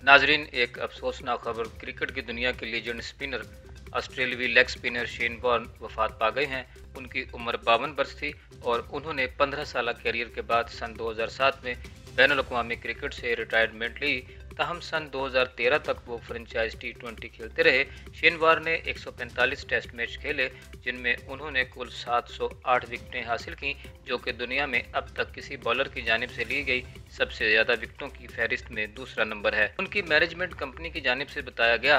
नाजरीन, एक अफसोसनाक खबर क्रिकेट की दुनिया के लीजेंड स्पिनर ऑस्ट्रेलियावी लेग स्पिनर शेन वॉर्न वफात पा गए हैं। उनकी उम्र 52 वर्ष थी और उन्होंने 15 साल कैरियर के बाद सन 2007 में बैनुल-अक़वामी क्रिकेट से रिटायरमेंट ली। ताहम सन 2013 तक वो फ्रेंचाइज T20 खेलते रहे। शेन वॉर्न ने 145 टेस्ट मैच खेले, जिनमें उन्होंने कुल 708 विकेटें हासिल की, जो कि दुनिया में अब तक किसी बॉलर की जानिब से ली गई सबसे ज़्यादा विकेटों की फहरिस्त में दूसरा नंबर है। उनकी मैनेजमेंट कंपनी की जानिब से बताया गया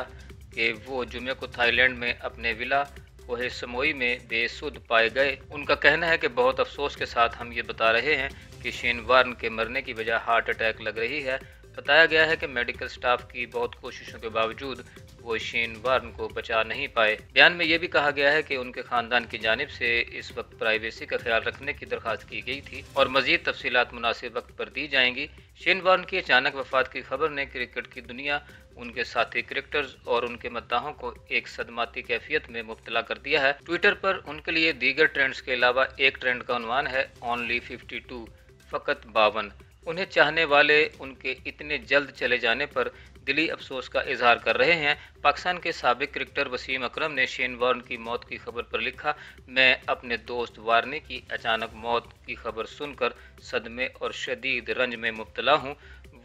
कि वो जुमे को थाईलैंड में अपने विला कोहे समोई में बेसुध पाए गए। उनका कहना है कि बहुत अफसोस के साथ हम ये बता रहे हैं कि शेन वॉर्न के मरने की वजह हार्ट अटैक लग रही है। बताया गया है कि मेडिकल स्टाफ की बहुत कोशिशों के बावजूद वो शेन वॉर्न को बचा नहीं पाए। बयान में ये भी कहा गया है कि उनके खानदान की जानिब से इस वक्त प्राइवेसी का ख्याल रखने की दरख्वास्त की गई थी और मजीद तफसीलात मुनासिब वक्त पर दी जाएंगी। शेन वॉर्न की अचानक वफात की खबर ने क्रिकेट की दुनिया, उनके साथी क्रिकेटर्स और उनके मद्दाहों को एक सदमाती कैफियत में मुब्तला कर दिया है। ट्विटर पर उनके लिए दीगर ट्रेंड्स के अलावा एक ट्रेंड का उन्वान है ओनली 52, फ़कत 52। उन्हें चाहने वाले उनके इतने जल्द चले जाने पर दिली अफसोस का इजहार कर रहे हैं। पाकिस्तान के साबिक क्रिकेटर वसीम अकरम ने शेन वॉर्न की मौत की खबर पर लिखा, मैं अपने दोस्त वार्नी की अचानक मौत की खबर सुनकर सदमे और शदीद रंज में मुब्तला हूँ।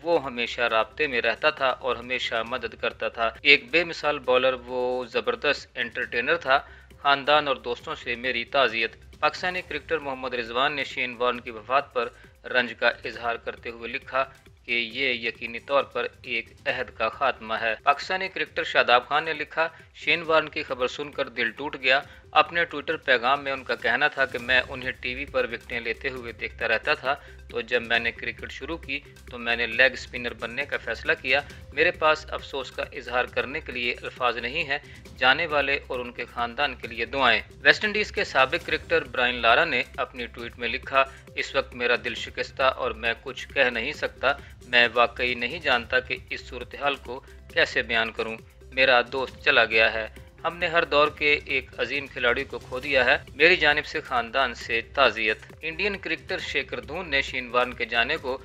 वो हमेशा राब्ते में रहता था और हमेशा मदद करता था। एक बेमिसाल बॉलर, वो ज़बरदस्त एंटरटेनर था। ख़ानदान और दोस्तों से मेरी ताज़ियत। पाकिस्तानी क्रिकेटर मोहम्मद रिजवान ने शेन वॉर्न की वफात पर रंज का इजहार करते हुए लिखा कि ये यकीनी तौर पर एक अहद का खात्मा है। पाकिस्तानी क्रिकेटर शादाब खान ने लिखा, शेन वॉर्न की खबर सुनकर दिल टूट गया। अपने ट्विटर पैगाम में उनका कहना था कि मैं उन्हें टीवी पर विकेटें लेते हुए देखता रहता था, तो जब मैंने क्रिकेट शुरू की तो मैंने लेग स्पिनर बनने का फैसला किया। मेरे पास अफसोस का इजहार करने के लिए अल्फाज नहीं है। जाने वाले और उनके खानदान के लिए दुआएं। वेस्ट इंडीज़ के साबिक क्रिकेटर ब्रायन लारा ने अपनी ट्वीट में लिखा, इस वक्त मेरा दिल शिकस्ता और मैं कुछ कह नहीं सकता। मैं वाकई नहीं जानता कि इस सूरत हाल को कैसे बयान करूं। मेरा दोस्त चला गया है। हमने हर दौर के एक अजीम खिलाड़ी को खो दिया है। मेरी जानिब से खानदान से ताज़ियत। इंडियन क्रिकेटर शेखर धवन ने शेन वॉर्न के जाने को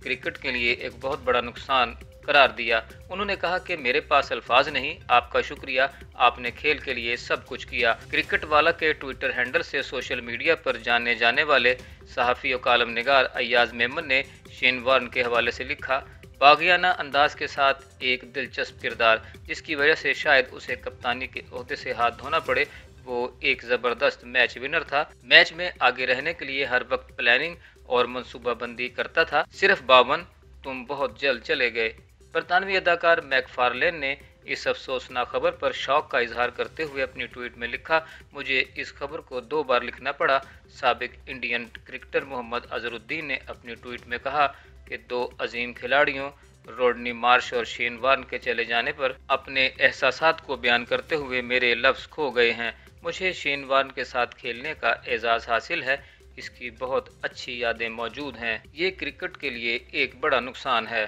क्रिकेट के लिए एक बहुत बड़ा नुकसान करार दिया। उन्होंने कहा कि मेरे पास अल्फाज नहीं, आपका शुक्रिया, आपने खेल के लिए सब कुछ किया। क्रिकेट वाला के ट्विटर हैंडल से सोशल मीडिया पर जाने जाने वाले सहाफ़ी और कालम निगार अय्याज मेमन ने शेन वॉर्न के हवाले से लिखा, बागियाना अंदाज के साथ एक दिलचस्प किरदार, जिसकी वजह से शायद उसे कप्तानी के ओहदे से हाथ धोना पड़े। वो एक ज़बरदस्त मैच विनर था। मैच में आगे रहने के लिए हर वक्त प्लानिंग और मनसूबाबंदी करता था। सिर्फ 52, तुम बहुत जल्द चले गए। बरतानवी अदाकार मैकफारलेन ने इस अफसोसनाक खबर पर शौक का इजहार करते हुए अपनी ट्वीट में लिखा, मुझे इस खबर को 2 बार लिखना पड़ा। साबिक इंडियन क्रिकेटर मोहम्मद अजहरुद्दीन ने अपनी ट्वीट में कहा कि 2 अजीम खिलाड़ियों रोडनी मार्श और शेन वॉर्न के चले जाने पर अपने एहसासात को बयान करते हुए मेरे लफ्ज़ खो गए हैं। मुझे शेन वॉर्न के साथ खेलने का एजाज़ हासिल है। इसकी बहुत अच्छी यादें मौजूद हैं। ये क्रिकेट के लिए एक बड़ा नुकसान है।